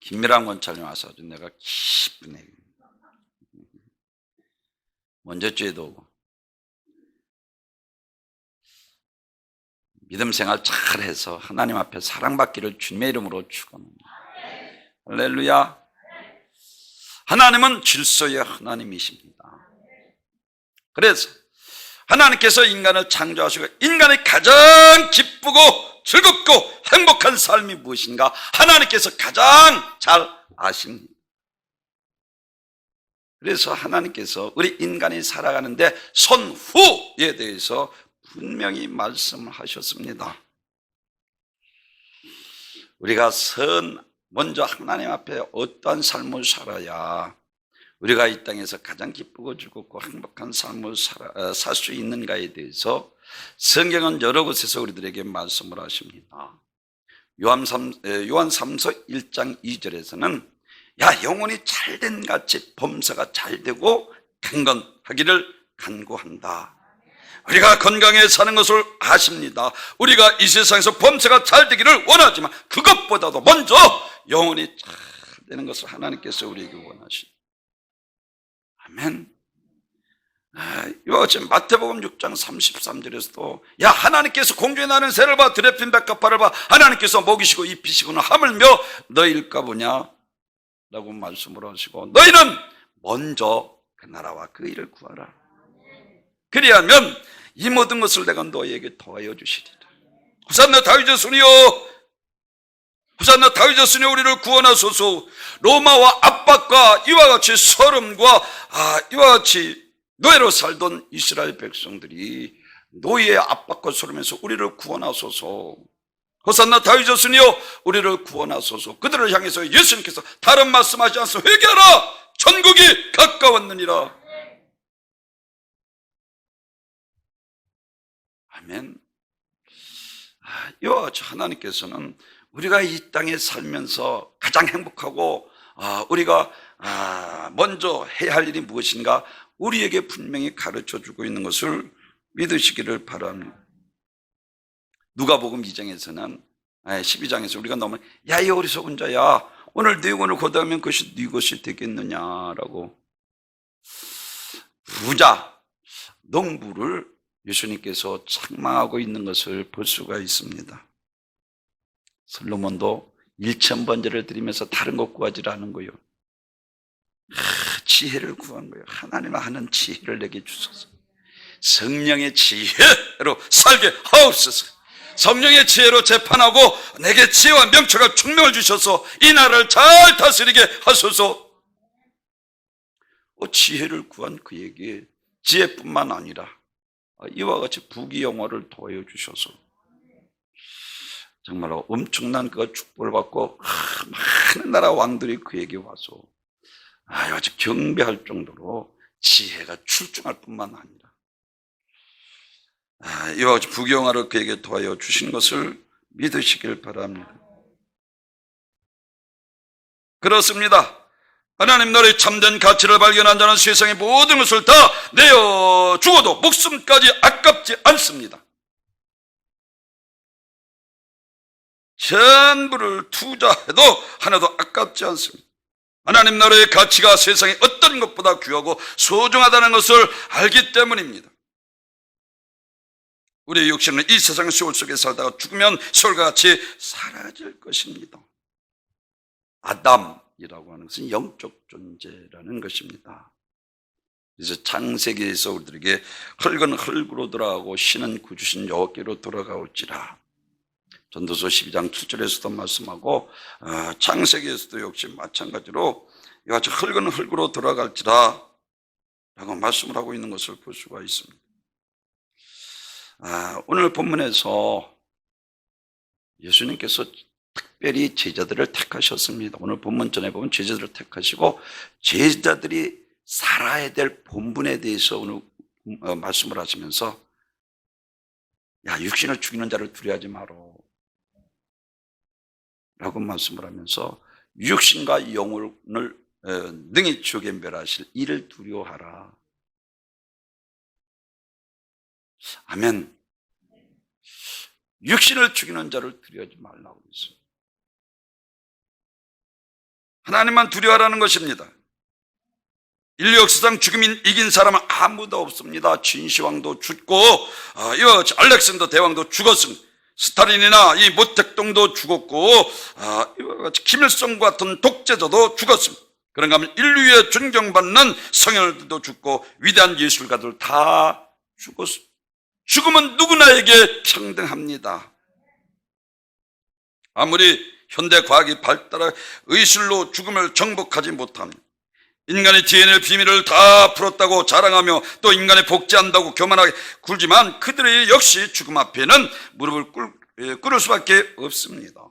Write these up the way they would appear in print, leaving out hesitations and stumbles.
김미랑 원장님 와서 아주 내가 기쁘네. 먼저 죄도 오고 믿음 생활 잘해서 하나님 앞에 사랑받기를 주님의 이름으로 축원합니다. 할렐루야. 하나님은 질서의 하나님이십니다. 그래서 하나님께서 인간을 창조하시고 인간이 가장 기쁘고 즐겁고 행복한 삶이 무엇인가 하나님께서 가장 잘 아십니다. 그래서 하나님께서 우리 인간이 살아가는데 선후에 대해서 분명히 말씀을 하셨습니다. 우리가 먼저 하나님 앞에 어떠한 삶을 살아야 우리가 이 땅에서 가장 기쁘고 즐겁고 행복한 삶을 살 수 있는가에 대해서 성경은 여러 곳에서 우리들에게 말씀을 하십니다. 요한 3서 1장 2절에서는 야 영혼이 잘된 같이 범사가 잘되고 강건하기를 간구한다. 우리가 건강에 사는 것을 아십니다. 우리가 이 세상에서 범사가 잘되기를 원하지만 그것보다도 먼저 영혼이 잘되는 것을 하나님께서 우리에게 원하십니다. 아멘. 이와 같이 마태복음 6장 33절에서도 야 하나님께서 공중에 나는 새를 봐 드레핀 백합화를 봐 하나님께서 먹이시고 입히시고는 하물며 너희일까 보냐 라고 말씀을 하시고 너희는 먼저 그 나라와 그 일을 구하라. 그리하면 이 모든 것을 내가 너희에게 더하여 주시리라. 호산나 다윗의 손이여 호산나 다윗의 손이여 우리를 구원하소서. 로마와 압박과 이와 같이 서름과 이와 같이 노예로 살던 이스라엘 백성들이 노예의 압박과 서름에서 우리를 구원하소서. 호산나 다윗의 손이여 우리를 구원하소서. 그들을 향해서 예수님께서 다른 말씀하지 않소 회개하라 천국이 가까웠느니라. 아멘. 이와 같이 하나님께서는 우리가 이 땅에 살면서 가장 행복하고 우리가 먼저 해야 할 일이 무엇인가 우리에게 분명히 가르쳐주고 있는 것을 믿으시기를 바랍니다. 누가복음 2장에서는 12장에서 우리가 너무 야 이 어리석은 자야 오늘 네 영혼을 거두면 그것이 네 것이 되겠느냐라고 부자 농부를 예수님께서 책망하고 있는 것을 볼 수가 있습니다. 솔로몬도 1000번제를 드리면서 다른 것 구하지 않은 거예요. 지혜를 구한 거예요. 하나님 하는 지혜를 내게 주소서. 성령의 지혜로 살게 하옵소서. 성령의 지혜로 재판하고 내게 지혜와 명철과 총명을 주셔서 이 나라를 잘 다스리게 하소서. 지혜를 구한 그에게 지혜뿐만 아니라 이와 같이 부귀영화를 더하여 주셔서 정말로 엄청난 그 축복을 받고 많은 나라 왕들이 그에게 와서 아주 경배할 정도로 지혜가 출중할 뿐만 아니라 이와 같이 부귀영화를 그에게 더하여 주신 것을 믿으시길 바랍니다. 그렇습니다. 하나님 나라의 참된 가치를 발견한 자는 세상의 모든 것을 다 내어 죽어도 목숨까지 아깝지 않습니다. 전부를 투자해도 하나도 아깝지 않습니다. 하나님 나라의 가치가 세상의 어떤 것보다 귀하고 소중하다는 것을 알기 때문입니다. 우리의 육신은 이 세상의 세월 속에 살다가 죽으면 세월과 같이 사라질 것입니다. 아담이라고 하는 것은 영적 존재라는 것입니다. 그래서 창세기에서 우리들에게 흙은 흙으로 돌아가고 신은 구주신 여호와께로 돌아가올지라. 전도서 12장 7절에서도 말씀하고 창세기에서도 역시 마찬가지로 이같이 흙은 흙으로 돌아갈지라 라고 말씀을 하고 있는 것을 볼 수가 있습니다. 오늘 본문에서 예수님께서 특별히 제자들을 택하셨습니다. 오늘 본문 전에 보면 제자들을 택하시고 제자들이 살아야 될 본분에 대해서 오늘 말씀을 하시면서 야 육신을 죽이는 자를 두려워하지 마라 라고 말씀을 하면서 육신과 영혼을 능히 죽여 멸하실 이를 두려워하라. 아멘. 육신을 죽이는 자를 두려워하지 말라고 했어요. 하나님만 두려워하라는 것입니다. 인류 역사상 죽음이 이긴 사람은 아무도 없습니다. 진시황도 죽고 알렉산더 대왕도 죽었습니다. 스탈린이나 이 모택동도 죽었고 김일성과 같은 독재자도 죽었습니다. 그런가 하면 인류의 존경받는 성현들도 죽고 위대한 예술가들 다 죽었습니다. 죽음은 누구나에게 평등합니다. 아무리 현대 과학이 발달해 의술로 죽음을 정복하지 못합니다. 인간의 DNA 비밀을 다 풀었다고 자랑하며 또 인간에 복제한다고 교만하게 굴지만 그들의 역시 죽음 앞에는 무릎을 꿇을 수밖에 없습니다.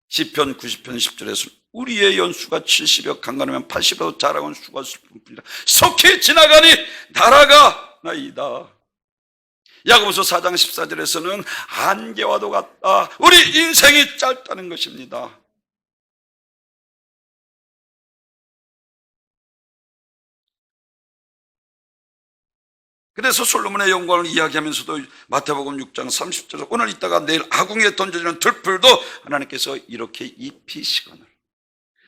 시편 90편 10절에서 우리의 연수가 70여 강건하면 80여 자랑은 죽었을 뿐이다. 속히 지나가니 날아가 나이다. 야고보서 4장 14절에서는 안개와도 같다. 우리 인생이 짧다는 것입니다. 그래서 솔로몬의 영광을 이야기하면서도 마태복음 6장 30절에서 오늘 있다가 내일 아궁이에 던져지는 들풀도 하나님께서 이렇게 입히시거늘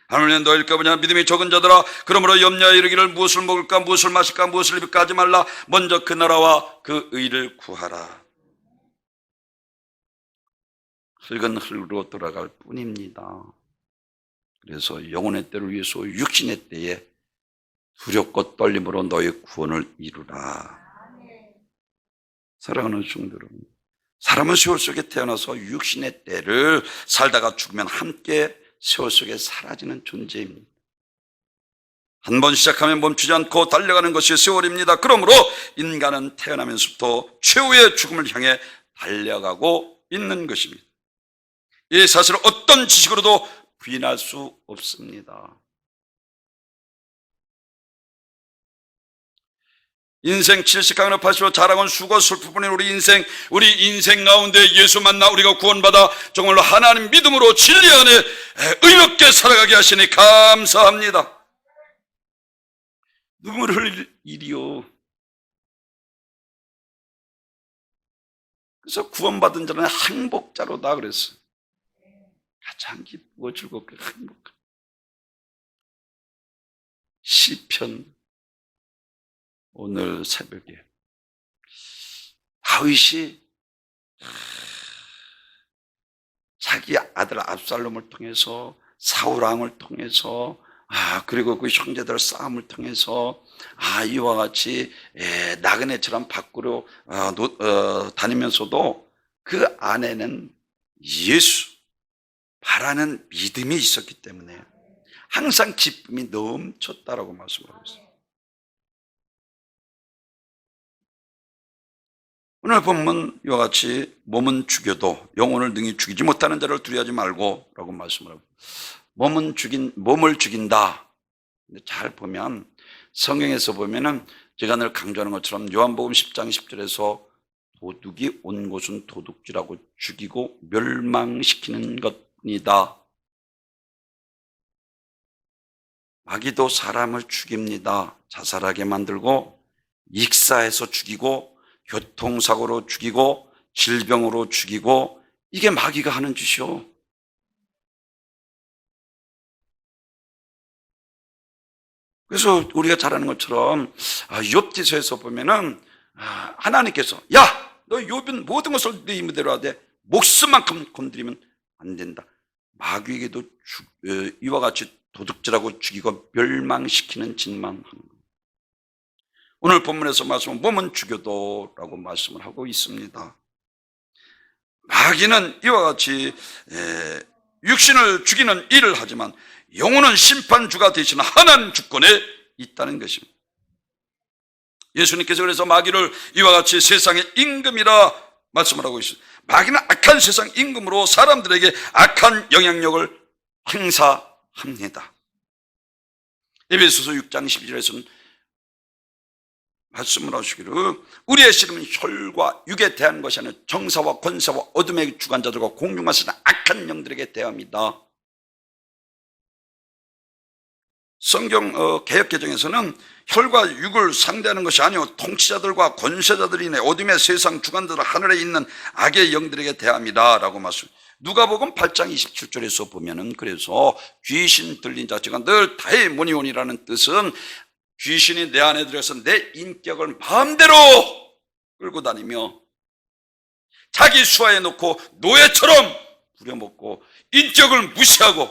하늘에 너희일까 보냐 믿음이 적은 자들아 그러므로 염려하여 이르기를 무엇을 먹을까 무엇을 마실까 무엇을 입을까 하지 말라 먼저 그 나라와 그 의를 구하라. 흙은 흙으로 돌아갈 뿐입니다. 그래서 영혼의 때를 위해서 육신의 때에 두렵고 떨림으로 너의 구원을 이루라. 사랑하는 성도 여러분, 사람은 세월 속에 태어나서 육신의 때를 살다가 죽으면 함께 세월 속에 사라지는 존재입니다. 한 번 시작하면 멈추지 않고 달려가는 것이 세월입니다. 그러므로 인간은 태어나면서부터 최후의 죽음을 향해 달려가고 있는 것입니다. 이 사실을 어떤 지식으로도 부인할 수 없습니다. 인생 70강으로 80로 자랑은 수고 슬프뿐인 우리 인생 가운데 예수 만나 우리가 구원받아 정말로 하나님 믿음으로 진리 안에 의롭게 살아가게 하시니 감사합니다. 눈물 흘릴 일이요. 그래서 구원받은 자는 행복자로다 그랬어요. 가장 기쁘고 즐겁게 행복한 시편. 오늘 새벽에 다윗이 자기 아들 압살롬을 통해서 사울왕을 통해서 그리고 그 형제들 싸움을 통해서 이와 같이 나그네처럼 밖으로 다니면서도 그 안에는 예수 바라는 믿음이 있었기 때문에 항상 기쁨이 넘쳤다라고 말씀하고 있습니다. 오늘 본문 이와 같이 몸은 죽여도 영혼을 능히 죽이지 못하는 자를 두려워하지 말고 라고 말씀을 하고 몸을 죽인다. 근데 잘 보면 성경에서 보면은 제가 늘 강조하는 것처럼 요한복음 10장 10절에서 도둑이 온 곳은 도둑질하고 죽이고 멸망시키는 것이다. 마귀도 사람을 죽입니다. 자살하게 만들고 익사해서 죽이고 교통사고로 죽이고 질병으로 죽이고 이게 마귀가 하는 짓이요. 그래서 우리가 잘 아는 것처럼 욥기서에서 보면은 하나님께서 야, 너 욥은 모든 것을 네 임무대로 하되 목숨만큼 건드리면 안 된다. 마귀에게도 이와 같이 도둑질하고 죽이고 멸망시키는 짓만 하는 거예요. 오늘 본문에서 말씀은 몸은 죽여도 라고 말씀을 하고 있습니다. 마귀는 이와 같이 육신을 죽이는 일을 하지만 영혼은 심판주가 되시는 하나님 주권에 있다는 것입니다. 예수님께서 그래서 마귀를 이와 같이 세상의 임금이라 말씀을 하고 있습니다. 마귀는 악한 세상 임금으로 사람들에게 악한 영향력을 행사합니다. 에베소서 6장 12절에서는 말씀을 하시기를 우리의 씨름은 혈과 육에 대한 것이 아니라 정사와 권세와 어둠의 주관자들과 공중하시는 악한 영들에게 대합니다. 성경 개역개정에서는 혈과 육을 상대하는 것이 아니오 통치자들과 권세자들이네 어둠의 세상 주관들 하늘에 있는 악의 영들에게 대함이다 라고 말씀. 누가복음 8장 27절에서 보면은 그래서 귀신 들린 자, 제가 늘 다이모니온이라는 뜻은 귀신이 내 안에 들어서 내 인격을 마음대로 끌고 다니며 자기 수하에 놓고 노예처럼 부려먹고 인격을 무시하고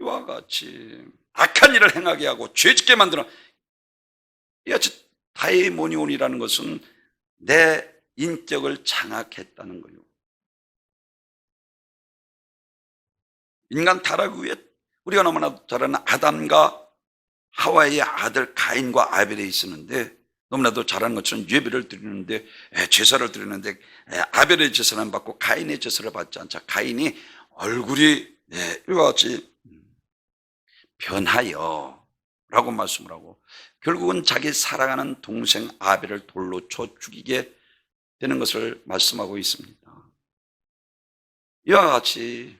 이와 같이 악한 일을 행하게 하고 죄짓게 만드는 이같이 다이모니온이라는 것은 내 인격을 장악했다는 거예요. 인간 타락 후에 우리가 너무나 잘 아는 아담과 하와의 아들 가인과 아벨이 있었는데 너무나도 잘 아는 것처럼 예배를 드리는데 제사를 드리는데 아벨의 제사를 안 받고 가인의 제사를 받지 않자 가인이 얼굴이 이와 같이 변하여 라고 말씀을 하고 결국은 자기 사랑하는 동생 아벨을 돌로 쳐 죽이게 되는 것을 말씀하고 있습니다. 이와 같이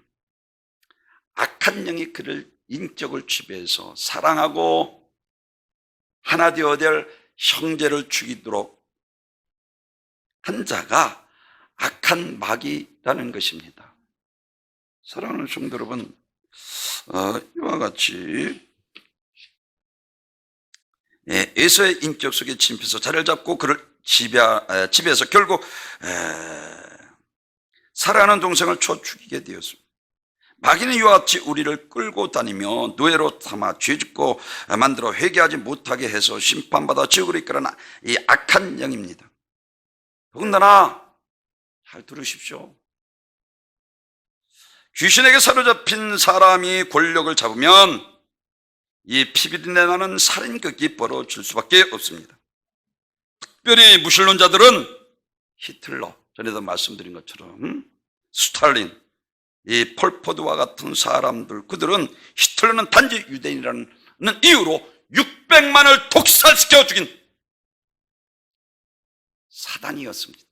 악한 영이 그를 인격을 지배해서 사랑하고 하나 되어야 될 형제를 죽이도록 한 자가 악한 마귀라는 것입니다. 사랑하는 성도 여러분, 이와 같이 에서의 인격 속에 침입해서 자리를 잡고 그를 지배해서 결국 사랑하는 동생을 쳐 죽이게 되었습니다. 마귀는 이와 같이 우리를 끌고 다니며 노예로 삼아 죄짓고 만들어 회개하지 못하게 해서 심판받아 지옥으로 이끌어나 이 악한 영입니다. 더군다나 잘 들으십시오. 귀신에게 사로잡힌 사람이 권력을 잡으면 이 피비린내 나는 살인극이 벌어질 수밖에 없습니다. 특별히 무신론자들은 히틀러, 전에도 말씀드린 것처럼 스탈린, 이 폴포드와 같은 사람들, 그들은 히틀러는 단지 유대인이라는 이유로 600만을 독살시켜 죽인 사단이었습니다.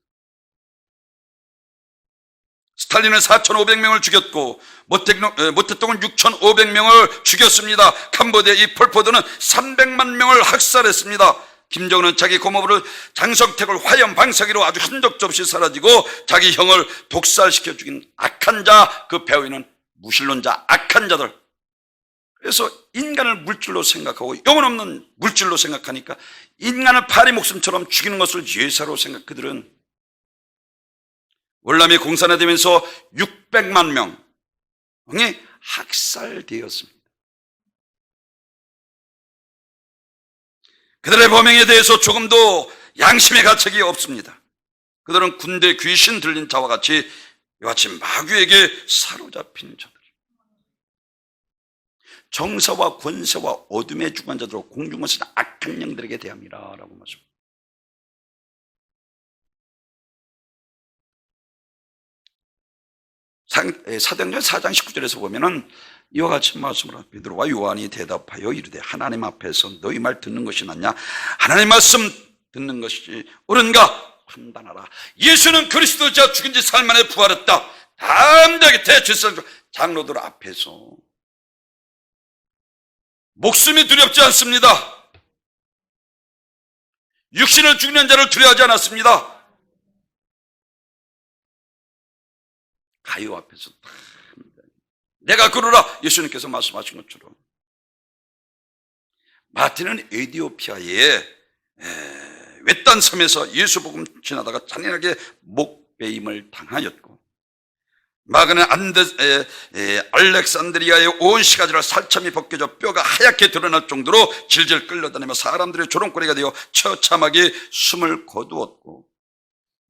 스탈린은 4,500명을 죽였고 모태똥은 6,500명을 죽였습니다. 캄보디아 이 폴포드는 300만 명을 학살했습니다. 김정은은 자기 고모부를 장성택을 화염 방사기로 아주 흔적도 없이 사라지고 자기 형을 독살시켜 죽인 악한 자, 그 배후에는 무신론자 악한 자들. 그래서 인간을 물질로 생각하고 영혼 없는 물질로 생각하니까 인간을 파리 목숨처럼 죽이는 것을 예사로 생각. 그들은 월남이 공산화되면서 600만 명이 학살되었습니다. 그들의 범행에 대해서 조금도 양심의 가책이 없습니다. 그들은 군대 귀신 들린 자와 같이 이와 같이 마귀에게 사로잡힌 자들, 정사와 권세와 어둠의 주관자들로 공중권세 악한 영들에게 대함이라 라고 말씀합니다. 사도행전 4장 19절에서 보면은 이와 같이 말씀을 하고 베드로와 요한이 대답하여 이르되 하나님 앞에서 너희 말 듣는 것이 낫냐 하나님 말씀 듣는 것이 옳은가 판단하라. 예수는 그리스도자 죽은 지 사흘 만에 부활했다. 담대하게 대제사장 장로들 앞에서 목숨이 두렵지 않습니다. 육신을 죽이는 자를 두려워하지 않았습니다. 가요 앞에서 다 내가 그러라 예수님께서 말씀하신 것처럼. 마틴은 에디오피아의 외딴 섬에서 예수 복음 지나다가 잔인하게 목베임을 당하였고, 마그는 알렉산드리아의 온 시가지라 살참이 벗겨져 뼈가 하얗게 드러날 정도로 질질 끌려다니며 사람들의 조롱거리가 되어 처참하게 숨을 거두었고,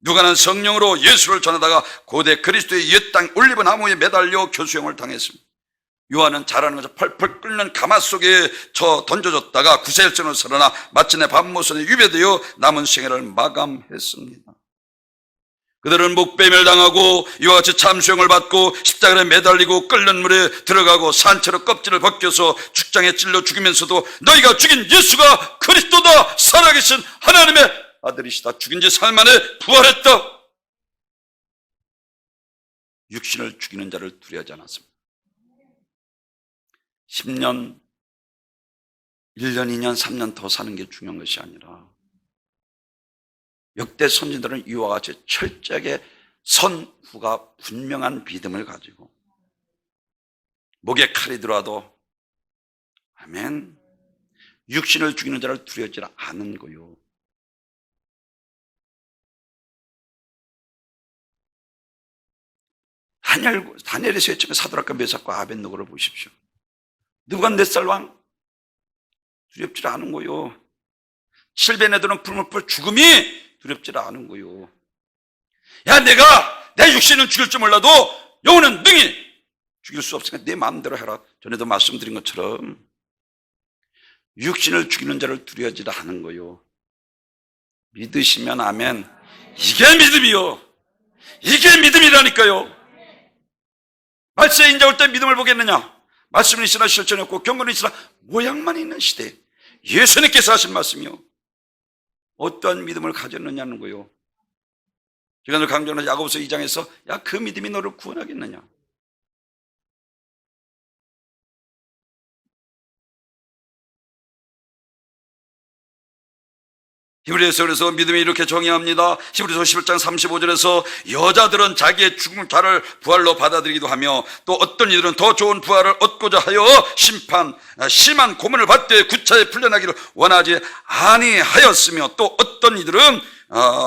누가는 성령으로 예수를 전하다가 고대 그리스도의 옛 땅 올리브 나무에 매달려 교수형을 당했습니다. 요한은 잘하는 것을 펄펄 끓는 가마 속에 던져졌다가 구세일전으로 살아나 마침내 밤모선에 유배되어 남은 생애를 마감했습니다. 그들은 목베임을 당하고 이와 같이 참수형을 받고 십자가에 매달리고 끓는 물에 들어가고 산채로 껍질을 벗겨서 죽장에 찔러 죽이면서도 너희가 죽인 예수가 그리스도다, 살아계신 하나님의 아들이시다, 죽인 지 사흘 만에 부활했다. 육신을 죽이는 자를 두려워하지 않았습니다. 10년 1년, 2년, 3년 더 사는 게 중요한 것이 아니라 역대 선지들은 이와 같이 철저하게 선후가 분명한 믿음을 가지고 목에 칼이 들어와도 아멘, 육신을 죽이는 자를 두려워하지 않은 거요. 다니엘의 쇠점에 사드락과 메삭과 아벳느고를 보십시오. 느부갓네살 왕 두렵지 않은 거요. 7배 애들은 풀무불 죽음이 두렵지 않은 거요. 야, 내가 내 육신은 죽일 줄 몰라도 영혼은 능히 죽일 수 없으니까 내 마음대로 해라. 전에도 말씀드린 것처럼 육신을 죽이는 자를 두려워하지 않은 거요. 믿으시면 아멘. 이게 믿음이요. 이게 믿음이라니까요. 말세에 인자올 때 믿음을 보겠느냐? 말씀은 있으나 실천이 없고 경건은 있으나 모양만 있는 시대. 예수님께서 하신 말씀이요. 어떠한 믿음을 가졌느냐는 거요. 제가 늘 강조하는 야고보서 2장에서 야, 그 믿음이 너를 구원하겠느냐? 히브리서 그래서 믿음이 이렇게 정의합니다. 히브리서 11장 35절에서 여자들은 자기의 죽은 자를 부활로 받아들이기도 하며 또 어떤 이들은 더 좋은 부활을 얻고자 하여 심한 고문을 받되 구차에 풀려나기를 원하지 아니하였으며 또 어떤 이들은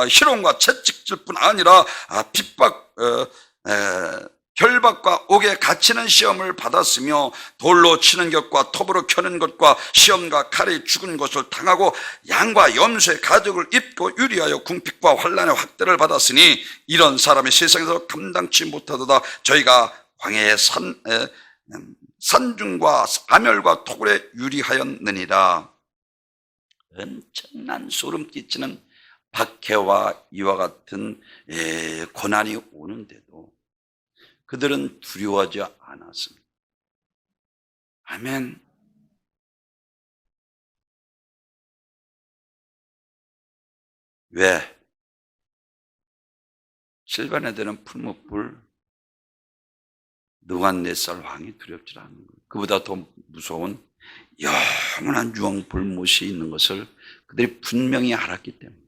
희롱과 채찍질 뿐 아니라 핍박, 결박과 옥에 갇히는 시험을 받았으며 돌로 치는 것과 톱으로 켜는 것과 시험과 칼에 죽은 것을 당하고 양과 염소의 가죽을 입고 유리하여 궁핍과 환난의 확대를 받았으니 이런 사람이 세상에서 감당치 못하도다. 저희가 광야의 산중과 사멸과 토굴에 유리하였느니라. 엄청난 소름 끼치는 박해와 이와 같은 고난이 오는데도 그들은 두려워하지 않았습니다. 아멘. 왜? 7반 애들은 풀무불 느부갓네살 왕이 두렵지 않은 거예요. 그보다 더 무서운 영원한 유황 불못이 있는 것을 그들이 분명히 알았기 때문에.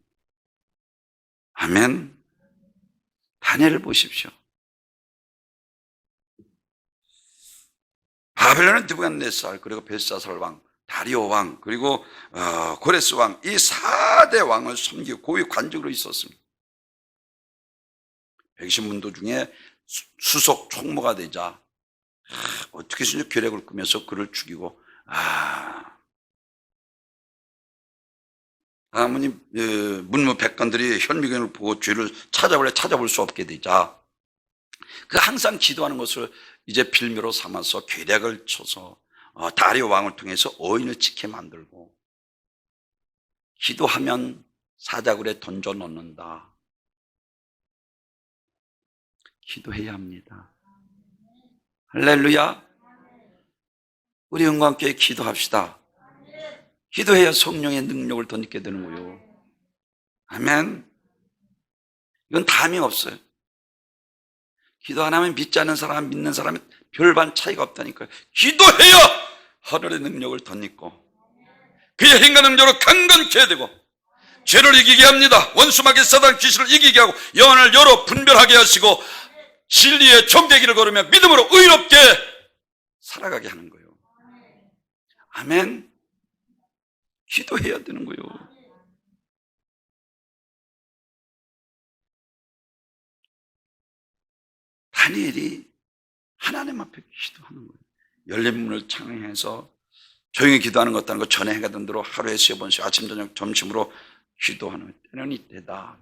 아멘. 다니엘을 보십시오. 바벨론의 느부갓네살, 그리고 벨사살 왕, 다리오 왕, 그리고 고레스 왕, 이 4대 왕을 섬기고 고위 관직으로 있었습니다. 백신문도 중에 수석 총무가 되자 어떻게 해서 계략을 꾸며서 그를 죽이고 아무니 문무백관들이 현미경을 보고 죄를 찾아볼 수 없게 되자 그 항상 기도하는 것을 이제 빌미로 삼아서 계략을 쳐서 다리오 왕을 통해서 어인을 찍게 만들고 기도하면 사자굴에 던져 넣는다. 기도해야 합니다. 할렐루야. 우리 은광교회 기도합시다. 기도해야 성령의 능력을 더 느끼게 되는 거예요. 아멘. 이건 담이 없어요. 기도 안 하면 믿지 않는 사람, 믿는 사람은 별반 차이가 없다니까요. 기도해야 하늘의 능력을 덧입고 그의 행한 능력으로 강건케 해야 되고 죄를 이기게 합니다. 원수마귀 사단 귀신을 이기게 하고 영혼을 열어 분별하게 하시고 진리의 정죄기를 걸으며 믿음으로 의롭게 살아가게 하는 거예요. 아멘. 기도해야 되는 거예요. 다니엘이 하나님 앞에 기도하는 거예요. 열린 문을 창해서 조용히 기도하는 것도 아니고 전에 해가던 대로 하루에 3번씩 아침 저녁 점심으로 기도하는 때는 이때다.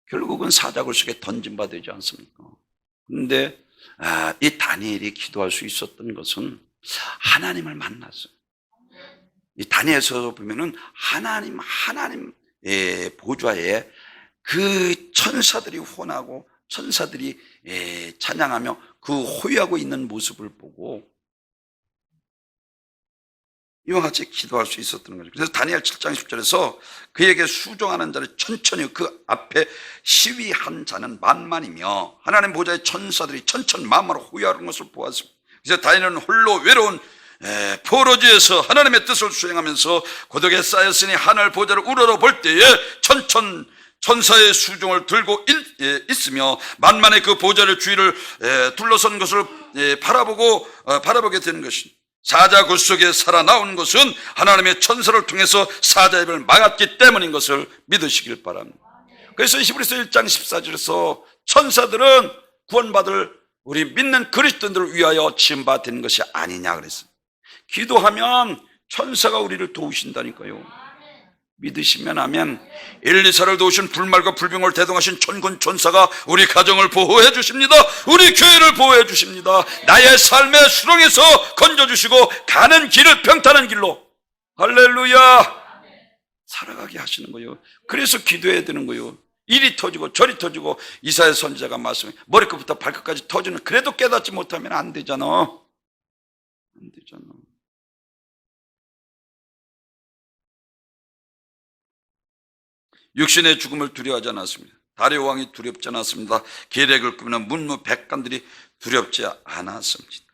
결국은 사자굴 속에 던짐바 되지 않습니까? 그런데 이 다니엘이 기도할 수 있었던 것은 하나님을 만났어요. 이 다니엘서 보면은 하나님의 보좌에 그 천사들이 혼하고 천사들이 찬양하며 그 호위하고 있는 모습을 보고 이와 같이 기도할 수 있었던 거죠. 그래서 다니엘 7장 10절에서 그에게 수종하는 자를 천천히 그 앞에 시위한 자는 만만이며 하나님 보좌의 천사들이 천천만마로 호위하는 것을 보았습니다. 그래서 다니엘은 홀로 외로운 포로지에서 하나님의 뜻을 수행하면서 고독에 쌓였으니 하늘 보좌를 우러러 볼 때에 천사의 수종을 들고 있으며 만만의 그 보좌를 주위를 둘러선 것을 바라보게 되는 것입니다. 사자 굴 속에 살아나온 것은 하나님의 천사를 통해서 사자 입을 막았기 때문인 것을 믿으시길 바랍니다. 그래서 히브리서 1장 14절에서 천사들은 구원받을 우리 믿는 그리스도인들을 위하여 지음받은 것이 아니냐 그랬어요. 기도하면 천사가 우리를 도우신다니까요. 믿으시면 하면 1, 2사를 도우신 불말과 불병을 대동하신 천군 천사가 우리 가정을 보호해 주십니다. 우리 교회를 보호해 주십니다. 나의 삶의 수렁에서 건져주시고 가는 길을 평탄한 길로 할렐루야 살아가게 하시는 거예요. 그래서 기도해야 되는 거예요. 이리 터지고 저리 터지고 이사야 선지자가 말씀해 머리끝부터 발끝까지 터지는 그래도 깨닫지 못하면 안 되잖아. 안 되잖아. 육신의 죽음을 두려워하지 않았습니다. 다리오 왕이 두렵지 않았습니다. 계략을 꾸미는 문무백관들이 두렵지 않았습니다.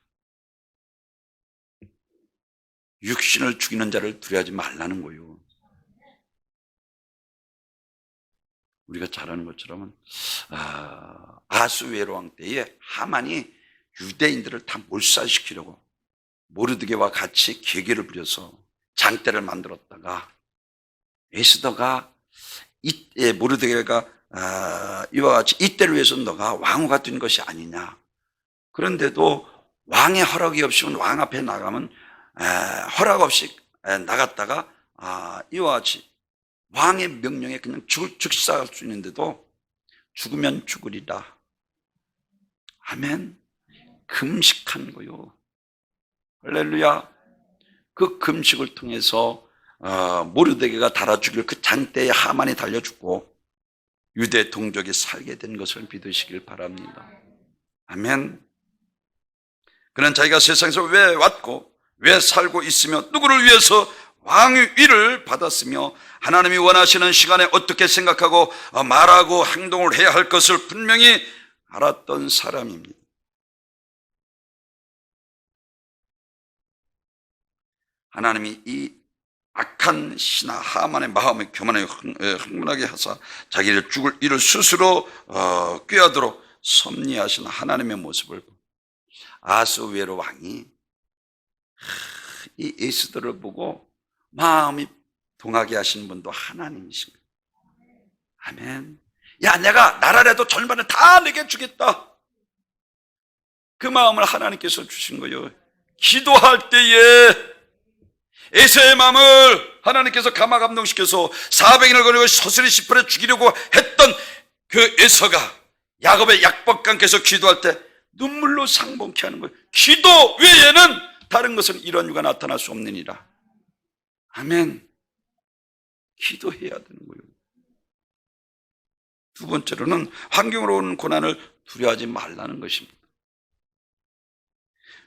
육신을 죽이는 자를 두려워하지 말라는 거예요. 우리가 잘 아는 것처럼 아수웨로 왕 때에 하만이 유대인들을 다 몰살시키려고 모르드게와 같이 계계를 부려서 장대를 만들었다가 에스더가 모르드게가 이와 같이 이때를 위해서 너가 왕후가 된 것이 아니냐. 그런데도 왕의 허락이 없으면 왕 앞에 나가면 허락 없이 나갔다가 이와 같이 왕의 명령에 그냥 즉사할 수 있는데도 죽으면 죽으리라. 아멘. 금식한 거요. 할렐루야. 그 금식을 통해서 모르드게가 달아 죽일 그 장대에 하만이 달려 죽고 유대 동족이 살게 된 것을 믿으시길 바랍니다. 아멘. 그는 자기가 세상에서 왜 왔고 왜 살고 있으며 누구를 위해서 왕위를 받았으며 하나님이 원하시는 시간에 어떻게 생각하고 말하고 행동을 해야 할 것을 분명히 알았던 사람입니다. 하나님이 이 악한 신하 하만의 마음의 교만에 흥분하게 하사 자기를 죽을 이를 스스로 꾀하도록 섭리하신 하나님의 모습을 아수웨로 왕이 이 에스더를 보고 마음이 동하게 하신 분도 하나님이신 거예요. 아멘. 야, 내가 나라라도 절반을 다 내게 주겠다. 그 마음을 하나님께서 주신 거예요. 기도할 때에 에서의 마음을 하나님께서 감화감동시켜서 400인을 거느리고 서슬이 시퍼에 죽이려고 했던 그 에서가 야곱의 약복강께서 기도할 때 눈물로 상봉케 하는 거예요. 기도 외에는 다른 것은 이런 이유가 나타날 수 없느니라. 아멘. 기도해야 되는 거예요. 두 번째로는 환경으로 오는 고난을 두려워하지 말라는 것입니다.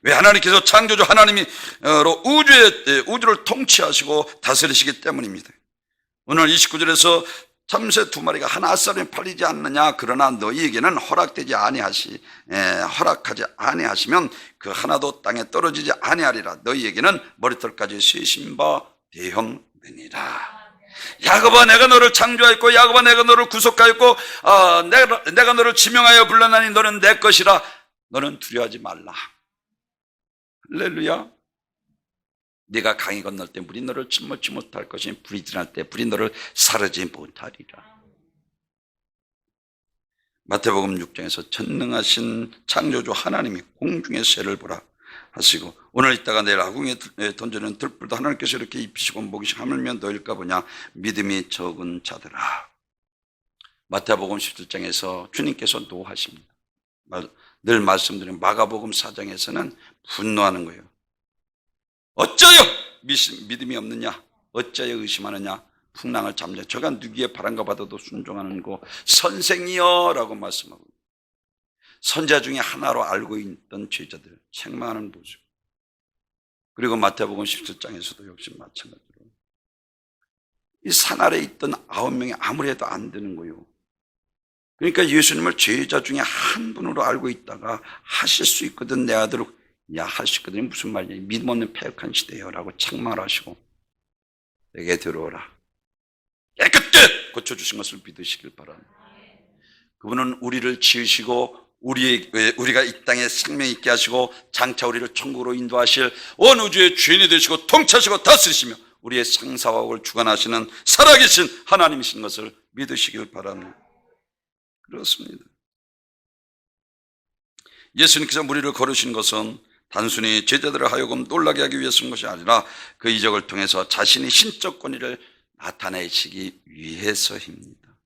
왜? 하나님께서 창조주 하나님이 우주를 통치하시고 다스리시기 때문입니다. 오늘 29절에서 참새 2마리가 하나 앗살에 팔리지 않느냐. 그러나 너희에게는 허락하지 아니하시면 그 하나도 땅에 떨어지지 아니하리라. 너희에게는 머리털까지 세신 바 대형되니라. 야곱아, 내가 너를 창조하였고 야곱아, 내가 너를 구속하였고 내가 너를 지명하여 불러나니 너는 내 것이라. 너는 두려워하지 말라. 할렐루야. 네가 강이 건널 때 물이 너를 침몰치 못할 것이니 불이 지날 때 불이 너를 사르지 못하리라. 마태복음 6장에서 전능하신 창조주 하나님이 공중의 새를 보라 하시고 오늘 있다가 내일 아궁이에 던지는 들불도 하나님께서 이렇게 입히시고 먹이시고 하물며 너일까 보냐 믿음이 적은 자들아. 마태복음 17장에서 주님께서 노하십니다. 늘 말씀드린 마가복음 4장에서는 분노하는 거예요. 어쩌여 믿음이 없느냐, 어쩌여 의심하느냐, 풍랑을 잠재 저가 누구의 바람과 바다도 순종하는 거 선생이여 라고 말씀하고 선자 중에 하나로 알고 있던 제자들 책망하는 모습. 그리고 마태복음 17장에서도 역시 마찬가지로 이 산 아래에 있던 9명이 아무리 해도 안 되는 거예요. 그러니까 예수님을 제자 중에 한 분으로 알고 있다가 하실 수 있거든 내 아들 야, 할 수 있거든요. 무슨 말이냐. 믿음 없는 패역한 시대예요. 라고 책망을 하시고, 내게 들어오라. 깨끗게 고쳐주신 것을 믿으시길 바랍니다. 그분은 우리를 지으시고, 우리가 이 땅에 생명 있게 하시고, 장차 우리를 천국으로 인도하실 온 우주의 주인이 되시고, 통치하시고 다스리시며, 우리의 상사화를 주관하시는 살아계신 하나님이신 것을 믿으시길 바랍니다. 그렇습니다. 예수님께서 우리를 거르신 것은 단순히 제자들을 하여금 놀라게 하기 위해서인 것이 아니라 그 이적을 통해서 자신의 신적 권위를 나타내시기 위해서입니다.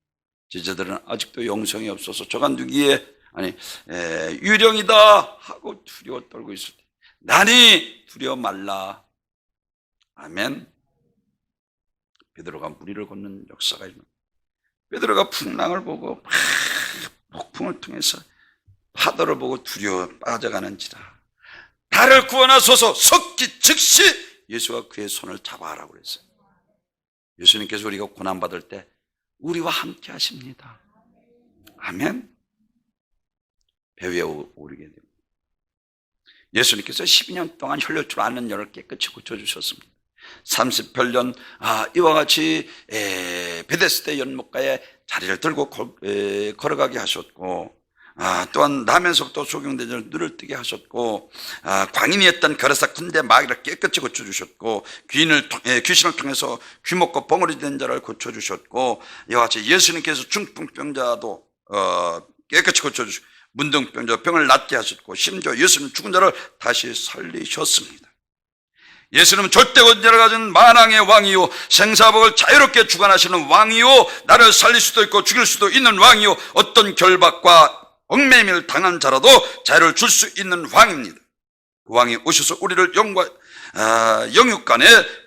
제자들은 아직도 영성이 없어서 저가 누구의 유령이다 하고 두려워 떨고 있을 때 나니 두려워 말라. 아멘. 베드로가 무리를 걷는 역사가 있는, 베드로가 풍랑을 보고 폭풍을 통해서 파도를 보고 두려워 빠져가는지라 나를 구원하소서 섰기 즉시 예수가 그의 손을 잡아라고 그랬어요. 예수님께서 우리가 고난받을 때 우리와 함께 하십니다. 아멘. 배 위에 오르게 됩니다. 예수님께서 12년 동안 혈류줄 앓는 열을 깨끗이 고쳐주셨습니다. 38년 이와 같이 베데스다 연못가에 자리를 들고 걸어가게 하셨고, 또한 나면서부터 소경대전을 눈을 뜨게 하셨고, 광인이었던 가르사 군대 마귀를 깨끗이 고쳐주셨고, 귀신을 통해서 귀먹고 벙어리 된 자를 고쳐주셨고, 이와 같이 예수님께서 중풍병자도 깨끗이 고쳐주시고, 문둥병자 병을 낫게 하셨고, 심지어 예수님 죽은 자를 다시 살리셨습니다. 예수님은 절대 권세를 가진 만왕의 왕이요, 생사복을 자유롭게 주관하시는 왕이요, 나를 살릴 수도 있고 죽일 수도 있는 왕이요, 어떤 결박과 얽매임을 당한 자라도 자유를 줄 수 있는 왕입니다. 그 왕이 오셔서 우리를 영육간에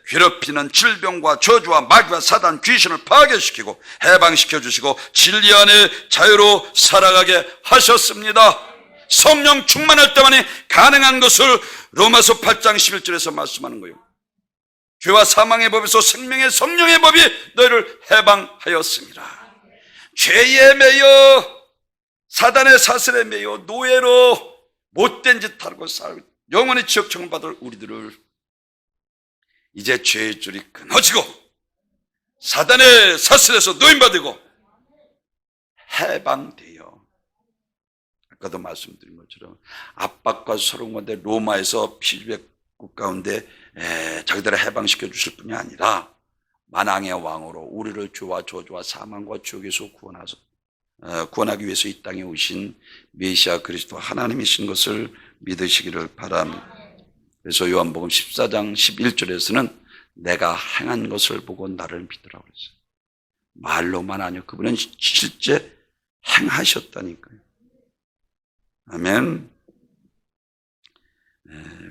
괴롭히는 질병과 저주와 마귀와 사단 귀신을 파괴시키고 해방시켜 주시고 진리 안에 자유로 살아가게 하셨습니다. 성령 충만할 때만이 가능한 것을 로마서 8장 11절에서 말씀하는 거예요. 죄와 사망의 법에서 생명의 성령의 법이 너희를 해방하였습니다. 죄에 매여 사단의 사슬에 매여 노예로 못된 짓 하고 살고 영원히 지옥 청을 받을 우리들을 이제 죄의 줄이 끊어지고 사단의 사슬에서 노임받고 해방되어, 아까도 말씀드린 것처럼 압박과 서러운 건데 로마에서 피지배국 가운데 자기들을 해방시켜 주실 뿐이 아니라 만왕의 왕으로 우리를 죄와 저주와 사망과 지옥에서 구원하기 위해서 이 땅에 오신 메시아 그리스도 하나님이신 것을 믿으시기를 바랍니다. 그래서 요한복음 14장 11절에서는 내가 행한 것을 보고 나를 믿으라고 그랬어요. 말로만 아니요, 그분은 실제 행하셨다니까요. 아멘.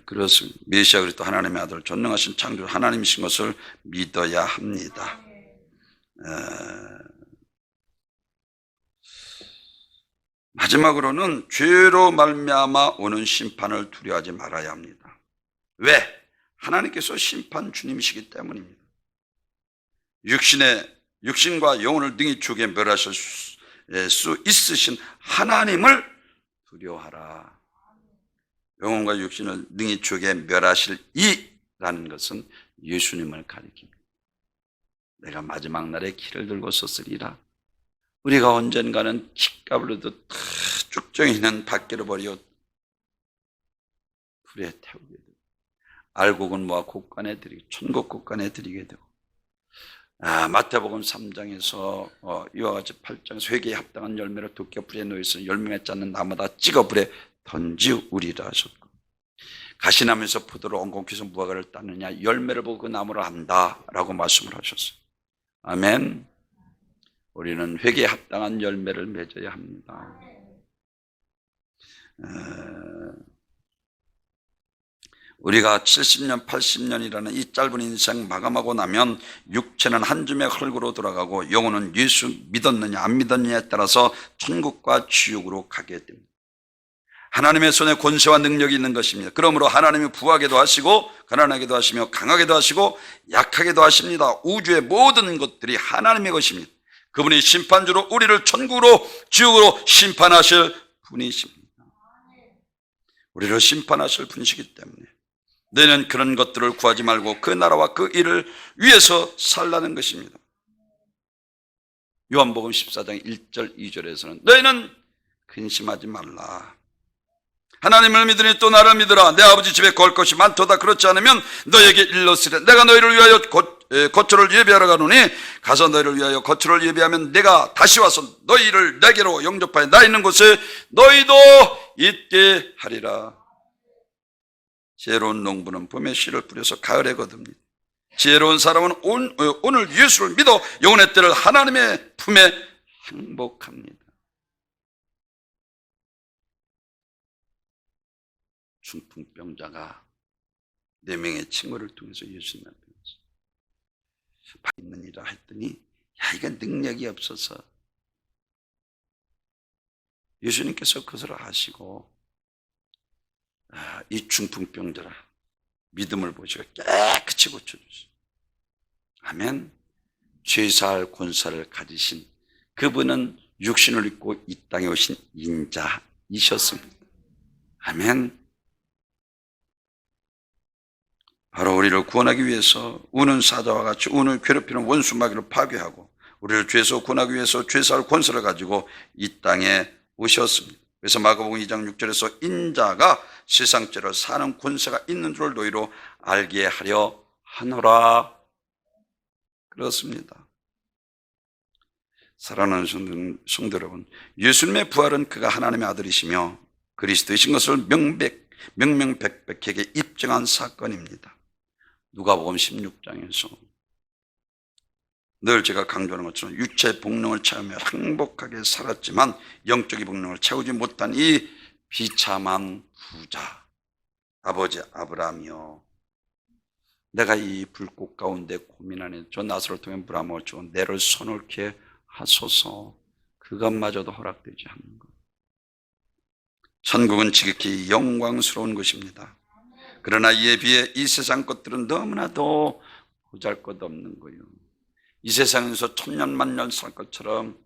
그렇습니다. 메시아 그리스도 하나님의 아들 전능하신 창조 하나님이신 것을 믿어야 합니다. 마지막으로는 죄로 말미암아 오는 심판을 두려워하지 말아야 합니다. 왜? 하나님께서 심판 주님이시기 때문입니다. 육신과 영혼을 능히 죽게 멸하실 수 있으신 하나님을 두려워하라. 영혼과 육신을 능히 죽게 멸하실 이라는 것은 예수님을 가리킵니다. 내가 마지막 날에 키를 들고 섰으리라. 우리가 언젠가는 깃값을 얻어 쭉정이는 밖으로 버려 불에 태우게 되고 알곡은 모아 곡간에 드리고 천국 곡간에 드리게 되고, 마태복음 3장에서 이와 같이 8장에서 회개에 합당한 열매를 도끼와 불에 놓여서 열매 맺지 않는 나무다 찍어 불에 던지우리라 하셨고, 가시나무에서 포도를 엉겅퀴서 무화과를 따느냐 열매를 보고 그 나무를 안다라고 말씀을 하셨어요. 아멘. 우리는 회개에 합당한 열매를 맺어야 합니다. 우리가 70년, 80년이라는 이 짧은 인생 마감하고 나면 육체는 한 줌의 흙으로 돌아가고 영혼은 예수 믿었느냐 안 믿었느냐에 따라서 천국과 지옥으로 가게 됩니다. 하나님의 손에 권세와 능력이 있는 것입니다. 그러므로 하나님이 부하게도 하시고 가난하게도 하시며 강하게도 하시고 약하게도 하십니다. 우주의 모든 것들이 하나님의 것입니다. 그분이 심판주로 우리를 천국으로 지옥으로 심판하실 분이십니다. 우리를 심판하실 분이시기 때문에 너희는 그런 것들을 구하지 말고 그 나라와 그 일을 위해서 살라는 것입니다. 요한복음 14장 1절 2절에서는 너희는 근심하지 말라. 하나님을 믿으니 또 나를 믿으라. 내 아버지 집에 거할 것이 많도다. 그렇지 않으면 너희에게 일렀으되 내가 너희를 위하여 거처를 예비하러 가노니 가서 너희를 위하여 거처를 예비하면 내가 다시 와서 너희를 내게로 영접하여 나 있는 곳에 너희도 있게 하리라. 지혜로운 농부는 봄에 씨를 뿌려서 가을에 거둡니다. 지혜로운 사람은 오늘 예수를 믿어 영혼의 때를 하나님의 품에 행복합니다. 중풍병자가 4명의 친구를 통해서 예수님 앞에 와서 있느니라 했더니 야, 이건 능력이 없어서 예수님께서 그것을 아시고 이 중풍병자라 믿음을 보시고 깨끗이 고쳐주시오. 아멘. 죄사할 권세를 가지신 그분은 육신을 입고 이 땅에 오신 인자이셨습니다. 아멘. 바로 우리를 구원하기 위해서 우는 사자와 같이 운을 괴롭히는 원수 마귀를 파괴하고 우리를 죄에서 구원하기 위해서 죄사할 권세를 가지고 이 땅에 오셨습니다. 그래서 마가복음 2장 6절에서 인자가 세상 죄를 사는 권세가 있는 줄 너희로 알게 하려 하노라. 그렇습니다. 사랑하는 성도 여러분, 예수님의 부활은 그가 하나님의 아들이시며 그리스도이신 것을 명명백백하게 입증한 사건입니다. 누가복음 16장에서 늘 제가 강조하는 것처럼 육체의 복능을 채우며 행복하게 살았지만 영적인 복능을 채우지 못한 이 비참한 부자 아버지 아브라함이여, 내가 이 불꽃 가운데 고민하는 저 나사로를 통해 물 한 모을 주고 내를 손을게 하소서. 그것마저도 허락되지 않는 것. 천국은 지극히 영광스러운 것입니다. 그러나 이에 비해 이 세상 것들은 너무나도 보잘것없는 거예요. 이 세상에서 천년만년 살 것처럼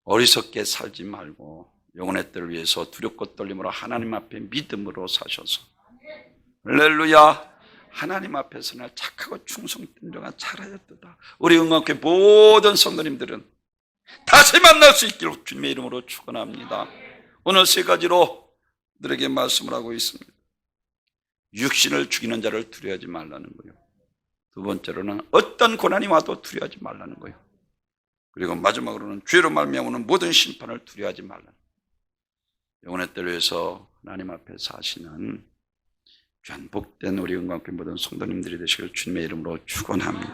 어리석게 살지 말고 영혼의 때를 위해서 두렵고 떨림으로 하나님 앞에 믿음으로 사셔서 할렐루야, 하나님 앞에서는 착하고 충성된 자가 잘하였도다. 우리 응원교회 모든 성도님들은 다시 만날 수 있기를 주님의 이름으로 축원합니다. 오늘 3가지로 너에게 말씀을 하고 있습니다. 육신을 죽이는 자를 두려워하지 말라는 거예요. 2번째로는 어떤 고난이 와도 두려워하지 말라는 거예요. 그리고 마지막으로는 죄로 말미암는 모든 심판을 두려워하지 말라는 거예요. 영혼의 때를 위해서 하나님 앞에 사시는 귀한 복된 우리 응광교회 모든 성도님들이 되시길 주님의 이름으로 축원합니다.